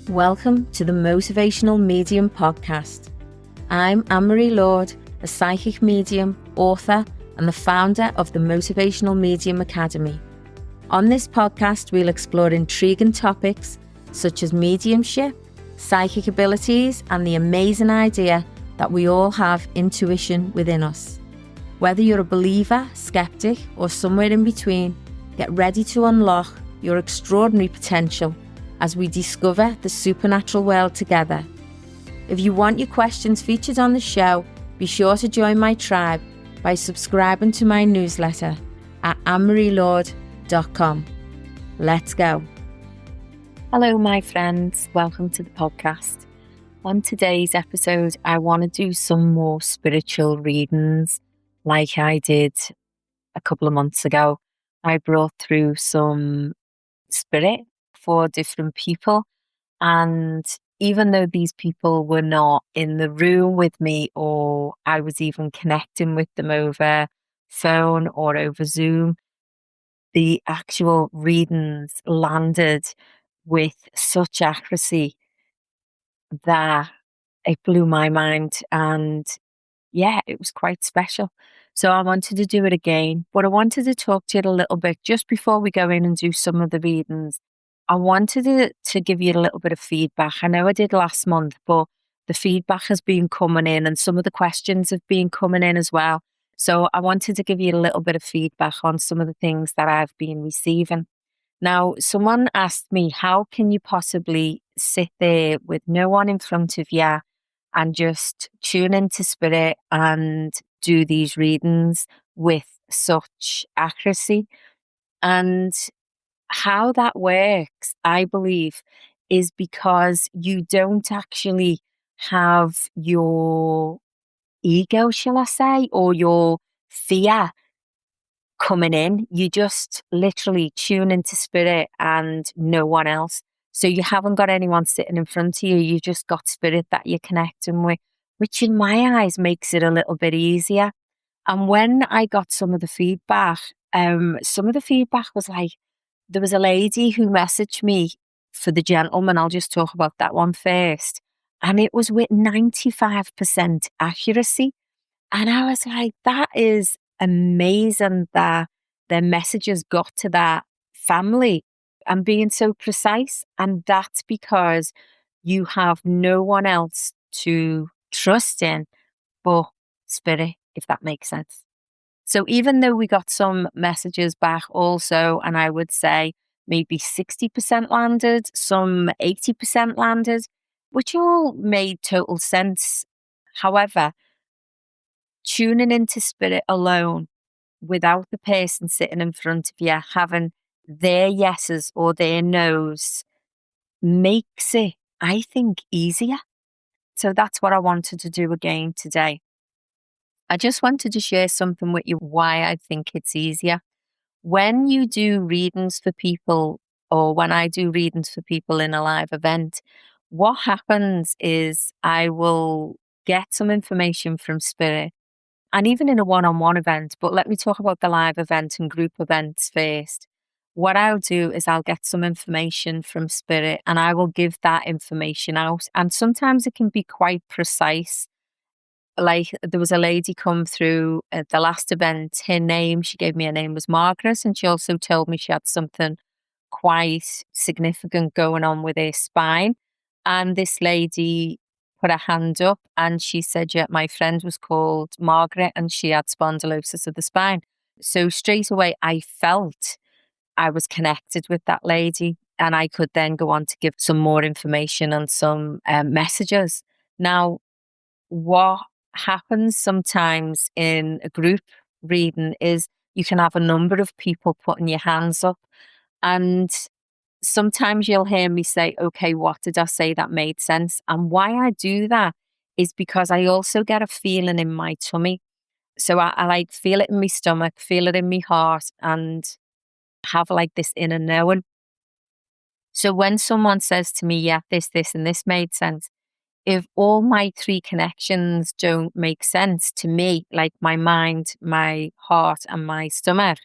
Welcome to the Motivational Medium podcast. I'm Anne-Marie Lord, a psychic medium, author, and the founder of the Motivational Medium Academy. On this podcast, we'll explore intriguing topics such as mediumship, psychic abilities, and the amazing idea that we all have intuition within us. Whether you're a believer, skeptic, or somewhere in between, get ready to unlock your extraordinary potential as we discover the supernatural world together. If you want your questions featured on the show, be sure to join my tribe by subscribing to my newsletter at annemarielord.com. Let's go. Hello, my friends. Welcome to the podcast. On today's episode, I want to do some more spiritual readings like I did a couple of months ago. I brought through some spirit for different people, and even though these people were not in the room with me, or I was even connecting with them over phone or over Zoom, the actual readings landed with such accuracy that it blew my mind, and yeah, it was quite special. So I wanted to do it again, but I wanted to talk to you a little bit just before we go in and do some of the readings. I wanted to give you a little bit of feedback. I know I did last month, but the feedback has been coming in and some of the questions have been coming in as well. So I wanted to give you a little bit of feedback on some of the things that I've been receiving. Now, someone asked me, how can you possibly sit there with no one in front of you and just tune into spirit and do these readings with such accuracy? And how that works, I believe, is because you don't actually have your ego, shall I say, or your fear coming in. You just literally tune into spirit and no one else. So you haven't got anyone sitting in front of you. You just got spirit that you're connecting with, which in my eyes makes it a little bit easier. And when I got some of the feedback was like, there was a lady who messaged me for the gentleman. I'll just talk about that one first. And it was with 95% accuracy. And I was like, that is amazing that their messages got to that family and being so precise. And that's because you have no one else to trust in but spirit, if that makes sense. So even though we got some messages back also, and I would say maybe 60% landed, some 80% landed, which all made total sense. However, tuning into spirit alone without the person sitting in front of you having their yeses or their nos makes it, I think, easier. So that's what I wanted to do again today. I just wanted to share something with you why I think it's easier. When you do readings for people, or when I do readings for people in a live event, what happens is I will get some information from spirit, and even in a one-on-one event, but let me talk about the live event and group events first. What I'll do is I'll get some information from spirit and I will give that information out. And sometimes it can be quite precise. Like there was a lady come through at the last event, she gave me her name was Margaret, and she also told me she had something quite significant going on with her spine. And this lady put her hand up and she said, yeah, my friend was called Margaret and she had spondylosis of the spine. So straight away I felt I was connected with that lady, and I could then go on to give some more information and some messages. Now, what happens sometimes in a group reading is you can have a number of people putting your hands up, and sometimes you'll hear me say, okay, what did I say that made sense? And why I do that is because I also get a feeling in my tummy. So I like feel it in my stomach, feel it in my heart, and have like this inner knowing. So when someone says to me, yeah, this, and this made sense, if all my three connections don't make sense to me, like my mind, my heart, and my stomach,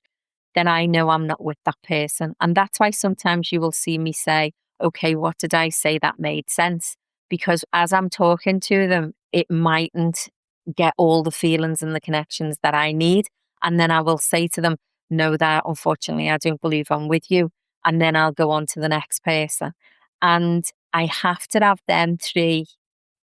then I know I'm not with that person. And that's why sometimes you will see me say, okay, what did I say that made sense? Because as I'm talking to them, it mightn't get all the feelings and the connections that I need. And then I will say to them, no, that unfortunately, I don't believe I'm with you. And then I'll go on to the next person. And I have to have them three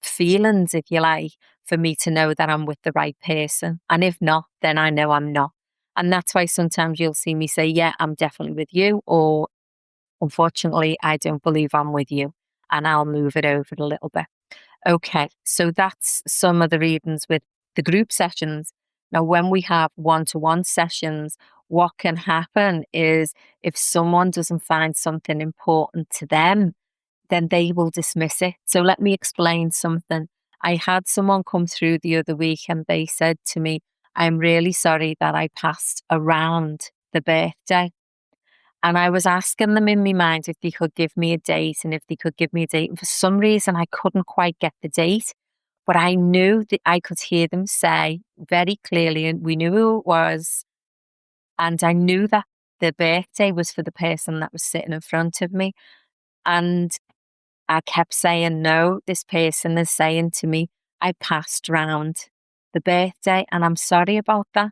feelings, if you like, for me to know that I'm with the right person. And if not, then I know I'm not. And that's why sometimes you'll see me say, yeah, I'm definitely with you, or unfortunately, I don't believe I'm with you. And I'll move it over a little bit. Okay, so that's some of the readings with the group sessions. Now, when we have one-to-one sessions, what can happen is if someone doesn't find something important to them, then they will dismiss it. So let me explain something. I had someone come through the other week and they said to me, I'm really sorry that I passed around the birthday. And I was asking them in my mind if they could give me a date and if they could give me a date. And for some reason, I couldn't quite get the date, but I knew that I could hear them say very clearly, and we knew who it was. And I knew that the birthday was for the person that was sitting in front of me. And I kept saying, no, this person is saying to me, I passed round the birthday and I'm sorry about that.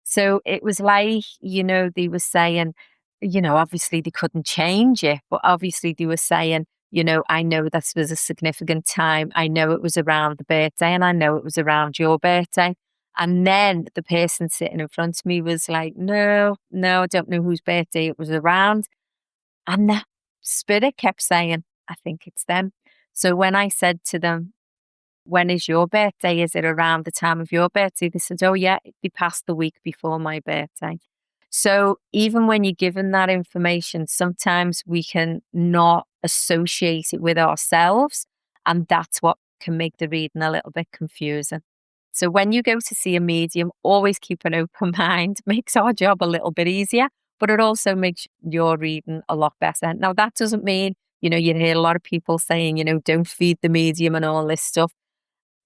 So it was like, they were saying, obviously they couldn't change it, but obviously they were saying, I know this was a significant time. I know it was around the birthday and I know it was around your birthday. And then the person sitting in front of me was like, no, I don't know whose birthday it was around. And the spirit kept saying, I think it's them. So when I said to them, when is your birthday? Is it around the time of your birthday? They said, oh yeah, it'd be past the week before my birthday. So even when you're given that information, sometimes we can not associate it with ourselves. And that's what can make the reading a little bit confusing. So when you go to see a medium, always keep an open mind. Makes our job a little bit easier, but it also makes your reading a lot better. Now, that doesn't mean, you hear a lot of people saying, don't feed the medium and all this stuff.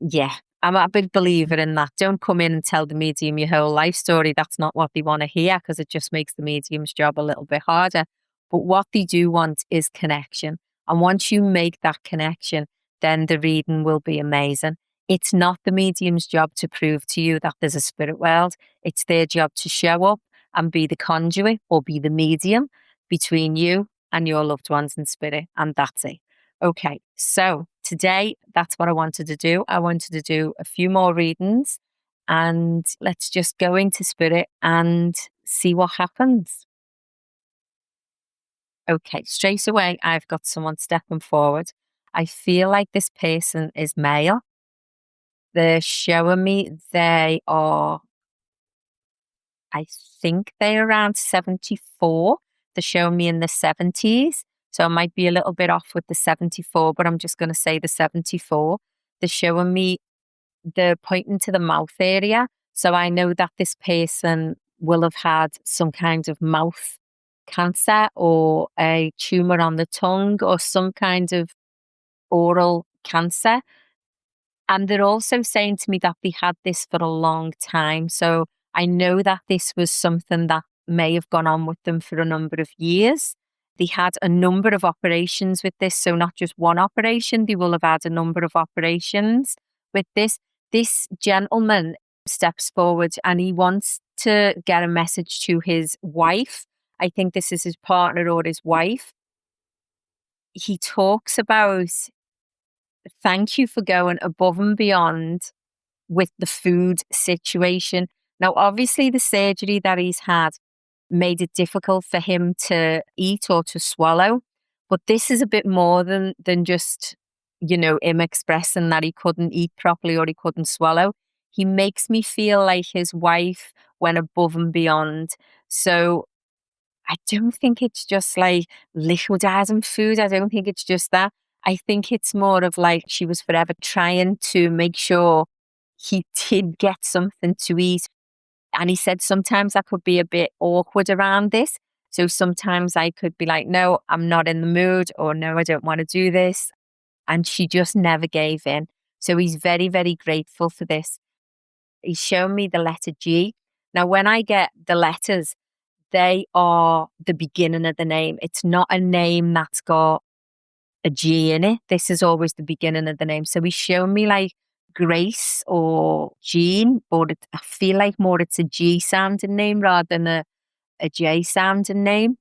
Yeah, I'm a big believer in that. Don't come in and tell the medium your whole life story. That's not what they want to hear, because it just makes the medium's job a little bit harder. But what they do want is connection. And once you make that connection, then the reading will be amazing. It's not the medium's job to prove to you that there's a spirit world. It's their job to show up and be the conduit or be the medium between you and your loved ones in spirit. And that's it. Okay, so today, that's what I wanted to do. I wanted to do a few more readings and let's just go into spirit and see what happens. Okay, straight away, I've got someone stepping forward. I feel like this person is male. They're showing me I think they're around 74. They're showing me in the 70s. So I might be a little bit off with the 74, but I'm just going to say the 74. They're showing me, they're pointing to the mouth area. So I know that this person will have had some kind of mouth cancer or a tumor on the tongue or some kind of oral cancer. And they're also saying to me that they had this for a long time. So I know that this was something that may have gone on with them for a number of years. They had a number of operations with this. So not just one operation, they will have had a number of operations with this. This gentleman steps forward and he wants to get a message to his wife. I think this is his partner or his wife. He talks about, thank you for going above and beyond with the food situation. Now, obviously, the surgery that he's had made it difficult for him to eat or to swallow. But this is a bit more than just, him expressing that he couldn't eat properly or he couldn't swallow. He makes me feel like his wife went above and beyond. So I don't think it's just like liquidizing food. I don't think it's just that. I think it's more of like she was forever trying to make sure he did get something to eat. And he said, sometimes I could be a bit awkward around this. So sometimes I could be like, no, I'm not in the mood, or no, I don't want to do this. And she just never gave in. So he's very, very grateful for this. He's shown me the letter G. Now, when I get the letters, they are the beginning of the name. It's not a name that's got a G in it. This is always the beginning of the name. So he's shown me like Grace or Jean, but I feel like more it's a G sounding name rather than a J sounding name.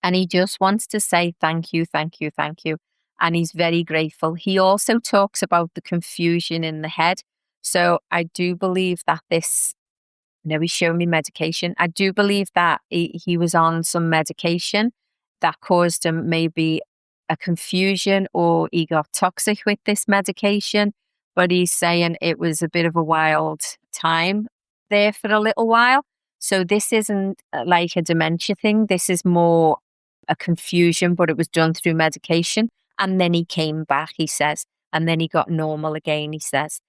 And he just wants to say thank you, thank you, thank you. And he's very grateful. He also talks about the confusion in the head. So I do believe that this, he's shown me medication. I do believe that he was on some medication that caused him maybe a confusion, or he got toxic with this medication. But he's saying it was a bit of a wild time there for a little while. So this isn't like a dementia thing. This is more a confusion, but it was done through medication. And then he came back, he says, and then he got normal again, he says.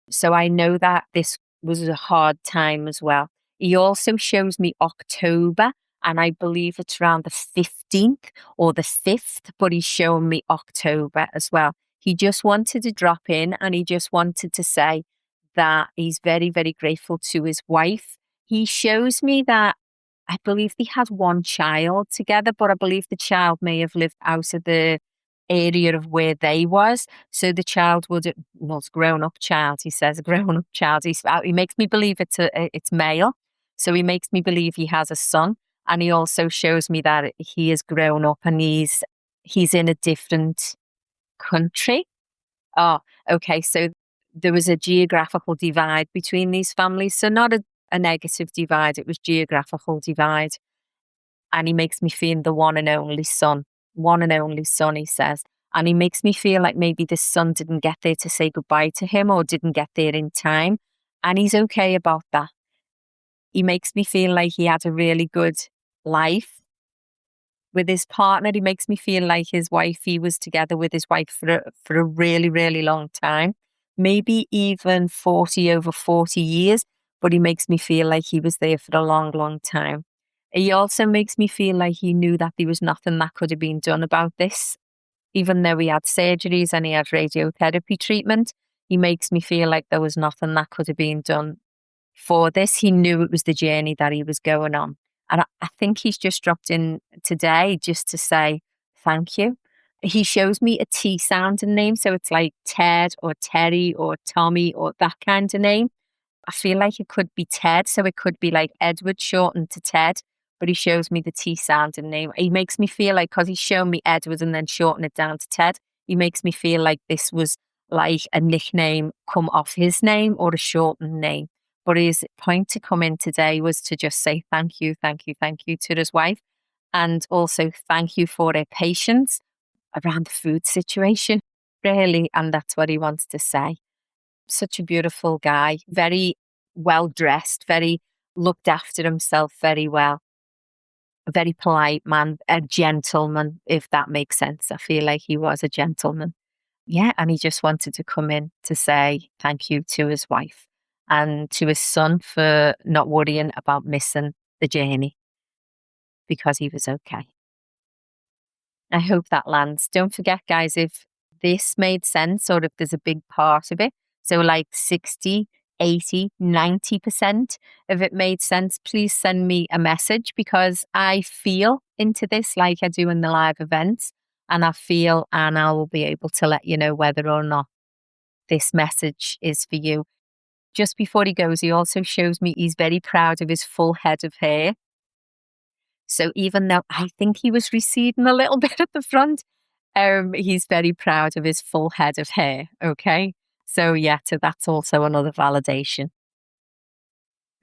So I know that this was a hard time as well. He also shows me October, and I believe it's around the 15th or the 5th, but he's showing me October as well. He just wanted to drop in, and he just wanted to say that he's very, very grateful to his wife. He shows me that I believe they had one child together, but I believe the child may have lived out of the area of where they was. So the child it's grown-up child, he says, a grown-up child. He makes me believe it's male. So he makes me believe he has a son. And he also shows me that he has grown up and he's in a different country. Oh, okay. So there was a geographical divide between these families. So not a negative divide, it was geographical divide. And he makes me feel the one and only son, he says. And he makes me feel like maybe this son didn't get there to say goodbye to him or didn't get there in time. And he's okay about that. He makes me feel like he had a really good life with his partner. He makes me feel like he was together with his wife for a really, really long time, maybe even over 40 years, but he makes me feel like he was there for a long, long time. He also makes me feel like he knew that there was nothing that could have been done about this. Even though he had surgeries and he had radiotherapy treatment, he makes me feel like there was nothing that could have been done for this. He knew it was the journey that he was going on. And I think he's just dropped in today just to say thank you. He shows me a T sounding name. So it's like Ted or Terry or Tommy or that kind of name. I feel like it could be Ted. So it could be like Edward shortened to Ted. But he shows me the T sounding name. He makes me feel like, because he's shown me Edward and then shortened it down to Ted, he makes me feel like this was like a nickname come off his name or a shortened name. But his point to come in today was to just say thank you, thank you, thank you to his wife. And also thank you for their patience around the food situation, really. And that's what he wants to say. Such a beautiful guy, very well dressed, very looked after himself very well. A very polite man, a gentleman, if that makes sense. I feel like he was a gentleman. Yeah, and he just wanted to come in to say thank you to his wife and to his son for not worrying about missing the journey because he was okay. I hope that lands. Don't forget, guys, if this made sense or if there's a big part of it, so like 60, 80, 90% of it made sense, please send me a message, because I feel into this like I do in the live events, and I will be able to let you know whether or not this message is for you. Just before he goes, he also shows me he's very proud of his full head of hair. So even though I think he was receding a little bit at the front, he's very proud of his full head of hair. Okay. So yeah, so that's also another validation.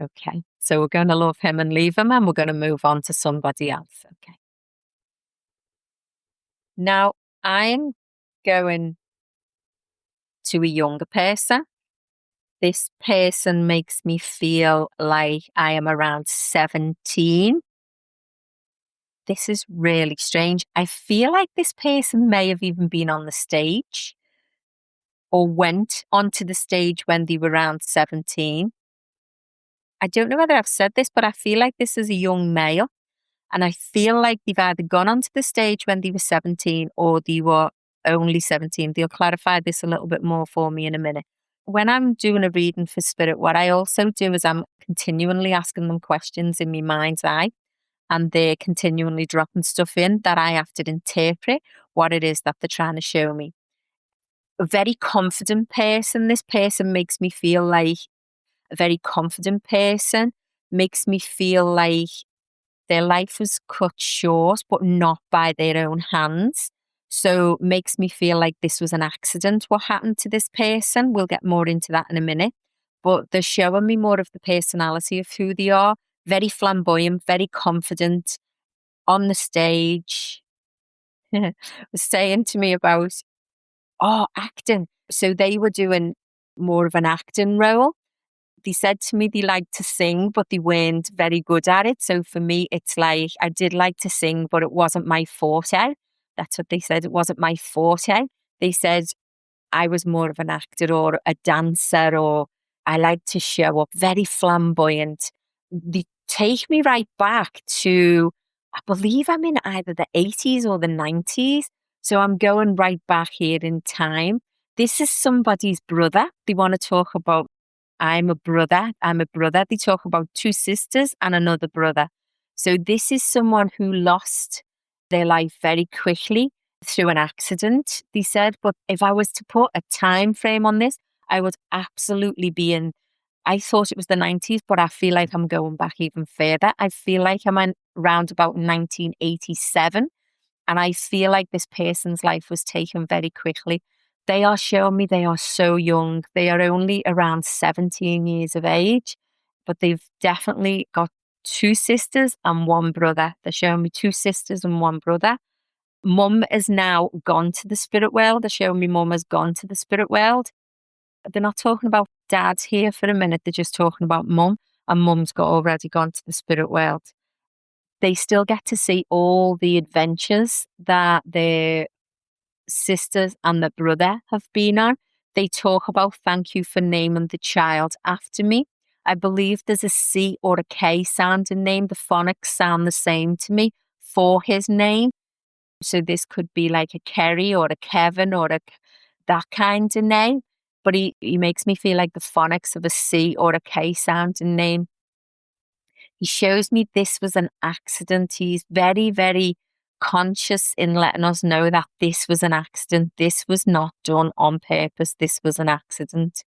Okay. So we're going to love him and leave him, and we're going to move on to somebody else. Okay. Now I'm going to a younger person. This person makes me feel like I am around 17. This is really strange. I feel like this person may have even been on the stage or went onto the stage when they were around 17. I don't know whether I've said this, but I feel like this is a young male. And I feel like they've either gone onto the stage when they were 17 or they were only 17. They'll clarify this a little bit more for me in a minute. When I'm doing a reading for spirit, what I also do is I'm continually asking them questions in my mind's eye. and they're continually dropping stuff in that I have to interpret what it is that they're trying to show me. A very confident person. This person makes me feel like a very confident person, makes me feel like their life was cut short, but not by their own hands. So makes me feel like this was an accident, what happened to this person. We'll get more into that in a minute. But they're showing me more of the personality of who they are. Very flamboyant, very confident, on the stage. Was saying to me about, acting. So they were doing more of an acting role. They said to me they liked to sing, but they weren't very good at it. So for me, it's like I did like to sing, but it wasn't my forte. That's what they said. It wasn't my forte. They said I was more of an actor or a dancer, or I like to show up, very flamboyant. They take me right back to, I believe I'm in either the 80s or the 90s. So I'm going right back here in time. This is somebody's brother. They want to talk about, I'm a brother. They talk about two sisters and another brother. So this is someone who lost their life very quickly through an accident, they said. But if I was to put a time frame on this, I would absolutely be in, I thought it was the 90s, but I feel like I'm going back even further. I feel like I'm in around about 1987. And I feel like this person's life was taken very quickly. They are showing me they are so young. They are only around 17 years of age, but they've definitely got two sisters and one brother. They're showing me two sisters and one brother. Mum has now gone to the spirit world. They're showing me mum has gone to the spirit world. They're not talking about dad here for a minute. They're just talking about mum, and mum's already gone to the spirit world. They still get to see all the adventures that their sisters and their brother have been on. They talk about thank you for naming the child after me. I believe there's a C or a K sound in name. The phonics sound the same to me for his name. So this could be like a Kerry or a Kevin or that kind of name. But he makes me feel like the phonics of a C or a K sound in name. He shows me this was an accident. He's very, very conscious in letting us know that this was an accident. This was not done on purpose. This was an accident.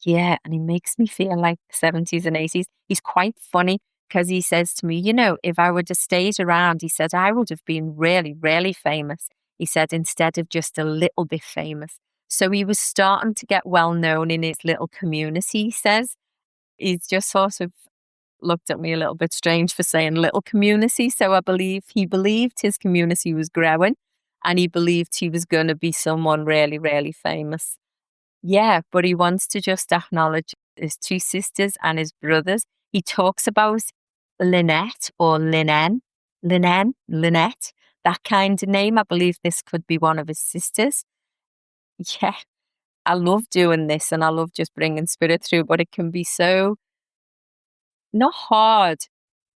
Yeah, and he makes me feel like the 70s and 80s. He's quite funny because he says to me, if I were to stayed around, he said, I would have been really, really famous. He said, instead of just a little bit famous. So he was starting to get well known in his little community, he says. He's just sort of looked at me a little bit strange for saying little community. So I believe he believed his community was growing and he believed he was going to be someone really, really famous. Yeah, but he wants to just acknowledge his two sisters and his brothers. He talks about Lynette or Lynette, that kind of name. I believe this could be one of his sisters. Yeah, I love doing this and I love just bringing spirit through, but it can be so not hard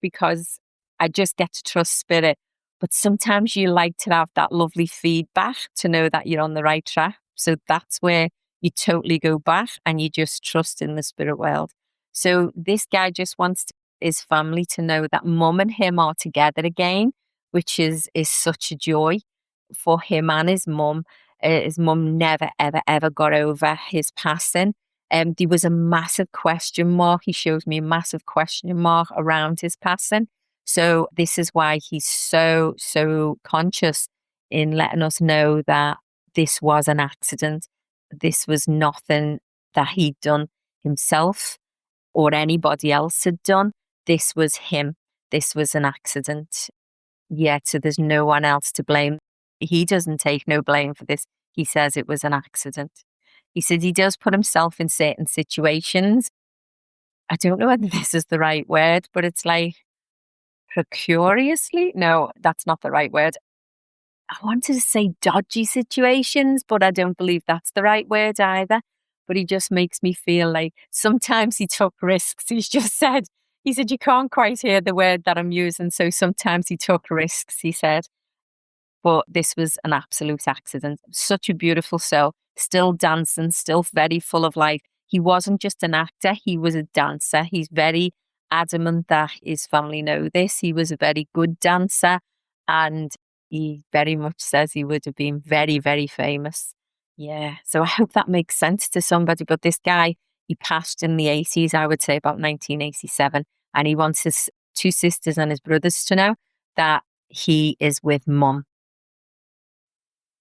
because I just get to trust spirit. But sometimes you like to have that lovely feedback to know that you're on the right track. So that's where you totally go back and you just trust in the spirit world. So this guy just wants his family to know that mum and him are together again, which is such a joy for him and his mum. His mum never, ever, ever got over his passing. There was a massive question mark. He shows me a massive question mark around his passing. So this is why he's so, so conscious in letting us know that this was an accident. This was nothing that he'd done himself or anybody else had done. This was him. This was an accident. Yeah, so there's no one else to blame. He doesn't take no blame for this. He says it was an accident. He said he does put himself in certain situations. I don't know whether this is the right word, but it's like precariously. No, that's not the right word. I wanted to say dodgy situations, but I don't believe that's the right word either. But he just makes me feel like sometimes he took risks. He said, you can't quite hear the word that I'm using. So sometimes he took risks, he said. But this was an absolute accident. Such a beautiful soul, still dancing, still very full of life. He wasn't just an actor, he was a dancer. He's very adamant that his family know this. He was a very good dancer, and he very much says he would have been very, very famous. Yeah, so I hope that makes sense to somebody. But this guy, he passed in the 80s, I would say about 1987, and he wants his two sisters and his brothers to know that he is with mum.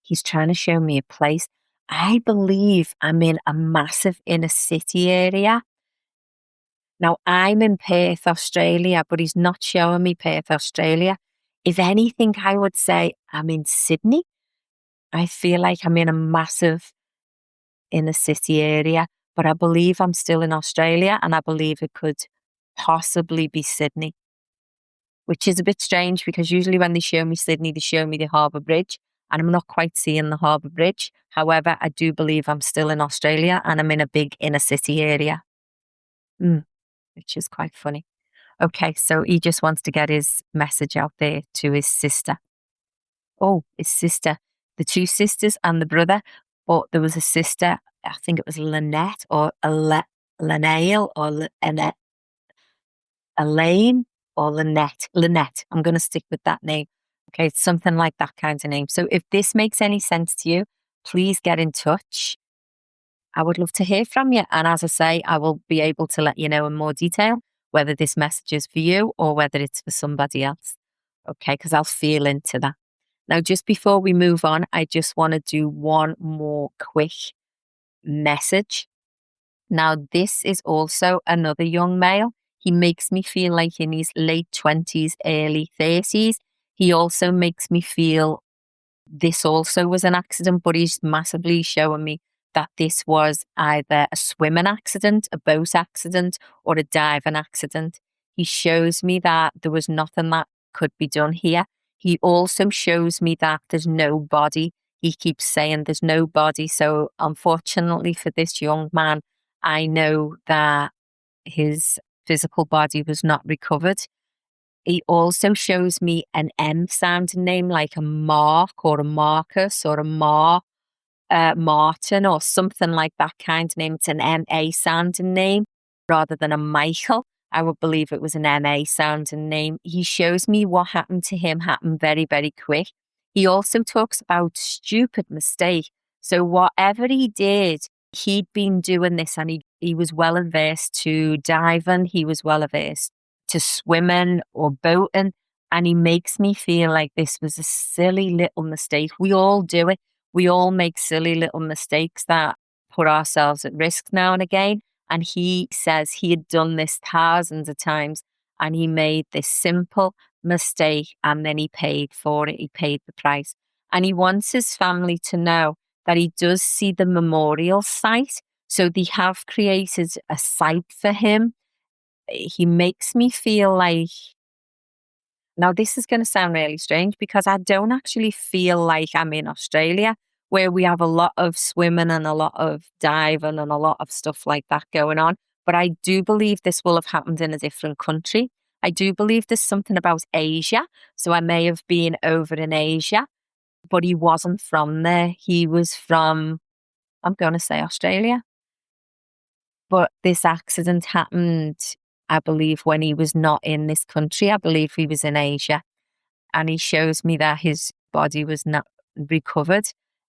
He's trying to show me a place. I believe I'm in a massive inner city area. Now, I'm in Perth, Australia, but he's not showing me Perth, Australia. If anything, I would say I'm in Sydney. I feel like I'm in a massive inner city area, but I believe I'm still in Australia, and I believe it could possibly be Sydney, which is a bit strange because usually when they show me Sydney, they show me the Harbour Bridge, and I'm not quite seeing the Harbour Bridge. However, I do believe I'm still in Australia and I'm in a big inner city area, which is quite funny. Okay, so he just wants to get his message out there to his sister. Oh, his sister. The two sisters and the brother, but there was a sister, I think it was Lynette or Lanaile or Elaine or Lynette. Lynette. I'm going to stick with that name. Okay, it's something like that kind of name. So if this makes any sense to you, please get in touch. I would love to hear from you. And as I say, I will be able to let you know in more detail whether this message is for you or whether it's for somebody else. Okay, because I'll feel into that. Now, just before we move on, I just want to do one more quick message. Now, this is also another young male. He makes me feel like in his late 20s, early 30s. He also makes me feel this also was an accident, but he's massively showing me that this was either a swimming accident, a boat accident, or a diving accident. He shows me that there was nothing that could be done here. He also shows me that there's no body. He keeps saying there's no body. So unfortunately for this young man, I know that his physical body was not recovered. He also shows me an M sounding name like a Mark or a Marcus or a Martin or something like that kind of name. It's an M-A sounding name rather than a Michael. I would believe it was an M-A sounding name. He shows me what happened to him happened very, very quick. He also talks about stupid mistake. So whatever he did, he'd been doing this and he was well averse to diving. He was well averse to swimming or boating. And he makes me feel like this was a silly little mistake. We all do it. We all make silly little mistakes that put ourselves at risk now and again. And he says he had done this thousands of times and he made this simple mistake and then he paid for it. He paid the price. And he wants his family to know that he does see the memorial site. So they have created a site for him. He makes me feel like, now this is going to sound really strange because I don't actually feel like I'm in Australia where we have a lot of swimming and a lot of diving and a lot of stuff like that going on. But I do believe this will have happened in a different country. I do believe there's something about Asia. So I may have been over in Asia, but he wasn't from there. He was from, I'm going to say Australia. But this accident happened, I believe, when he was not in this country. I believe he was in Asia. And he shows me that his body was not recovered.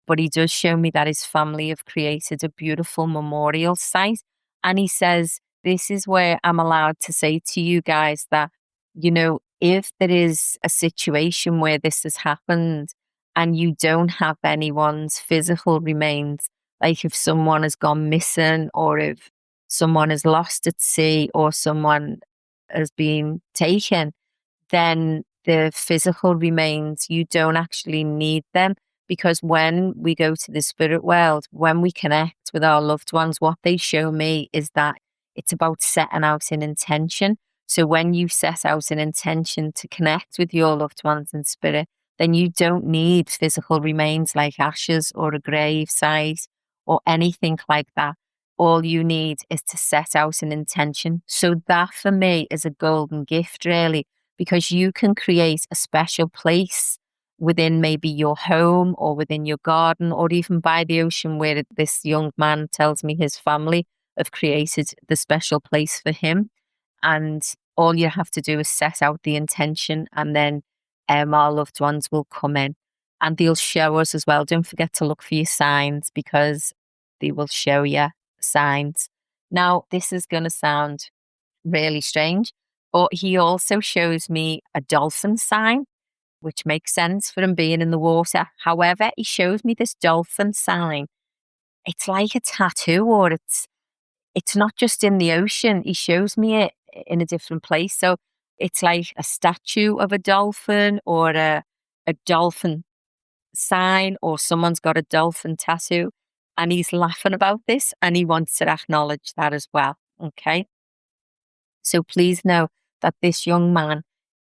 But he does show me that his family have created a beautiful memorial site. And he says, this is where I'm allowed to say to you guys that, you know, if there is a situation where this has happened and you don't have anyone's physical remains, like if someone has gone missing or if someone is lost at sea or someone has been taken, then the physical remains, you don't actually need them. Because when we go to the spirit world, when we connect with our loved ones, what they show me is that it's about setting out an intention. So when you set out an intention to connect with your loved ones in spirit, then you don't need physical remains like ashes or a grave site or anything like that. All you need is to set out an intention. So that for me is a golden gift, really, because you can create a special place within maybe your home or within your garden or even by the ocean where this young man tells me his family have created the special place for him. And all you have to do is set out the intention, and then our loved ones will come in and they'll show us as well. Don't forget to look for your signs, because they will show you signs. Now, this is going to sound really strange, but he also shows me a dolphin sign, which makes sense for him being in the water. However, he shows me this dolphin sign. It's like a tattoo, or it's not just in the ocean. He shows me it in a different place. So it's like a statue of a dolphin, or a dolphin sign, or someone's got a dolphin tattoo, and he's laughing about this and he wants to acknowledge that as well. Okay. So please know that this young man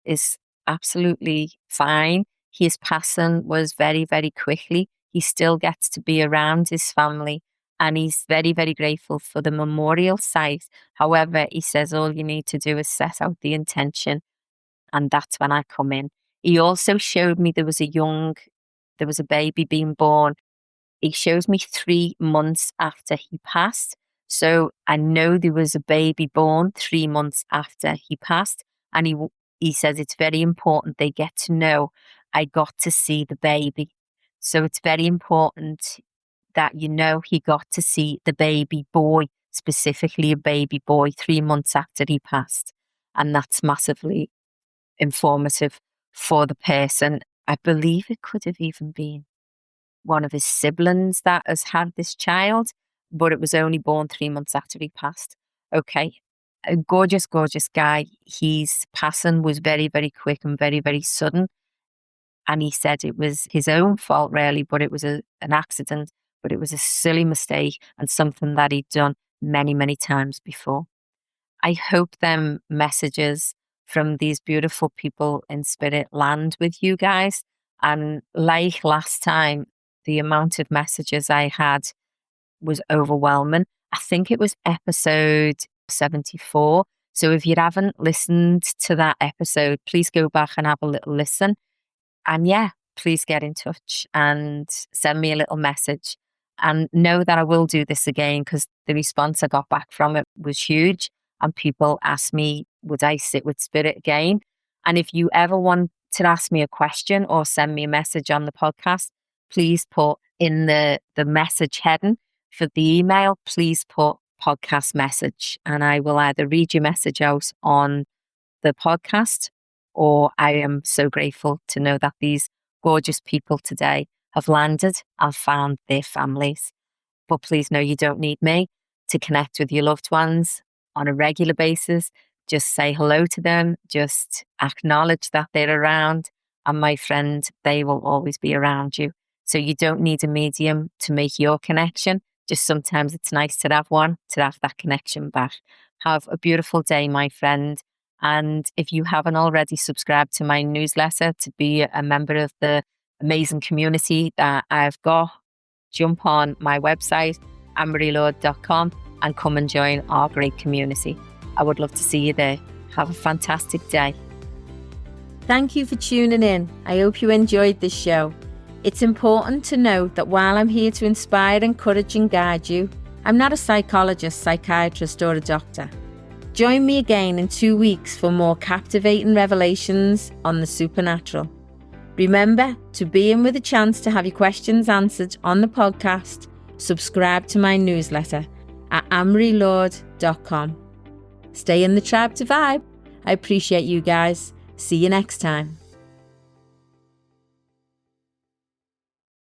is absolutely fine. His passing was very, very quickly. He still gets to be around his family, and he's very, very grateful for the memorial site. However, he says all you need to do is set out the intention, and that's when I come in. He also showed me there was a baby being born. He shows me 3 months after he passed. So I know there was a baby born 3 months after he passed. And he says it's very important they get to know I got to see the baby. So it's very important that he got to see the baby boy, specifically a baby boy, 3 months after he passed. And that's massively informative for the person. I believe it could have even been one of his siblings that has had this child, but it was only born 3 months after he passed. Okay. A gorgeous, gorgeous guy. His passing was very, very quick and very, very sudden. And he said it was his own fault, really, but it was an accident, but it was a silly mistake and something that he'd done many, many times before. I hope them messages from these beautiful people in spirit land with you guys. And like last time, the amount of messages I had was overwhelming. I think it was episode 74. So if you haven't listened to that episode, please go back and have a little listen. And yeah, please get in touch and send me a little message. And know that I will do this again, because the response I got back from it was huge. And people asked me, would I sit with spirit again? And if you ever want to ask me a question or send me a message on the podcast, please put in the message heading for the email, please put podcast message. And I will either read your message out on the podcast, or I am so grateful to know that these gorgeous people today have landed and found their families. But please know you don't need me to connect with your loved ones on a regular basis. Just say hello to them. Just acknowledge that they're around. And my friend, they will always be around you. So you don't need a medium to make your connection. Just sometimes it's nice to have one, to have that connection back. Have a beautiful day, my friend. And if you haven't already subscribed to my newsletter to be a member of the amazing community that I've got, jump on my website, annemarielord.com, and come and join our great community. I would love to see you there. Have a fantastic day. Thank you for tuning in. I hope you enjoyed this show. It's important to note that while I'm here to inspire, encourage and guide you, I'm not a psychologist, psychiatrist or a doctor. Join me again in 2 weeks for more captivating revelations on the supernatural. Remember to be in with a chance to have your questions answered on the podcast. Subscribe to my newsletter at annemarielord.com. Stay in the tribe to vibe. I appreciate you guys. See you next time.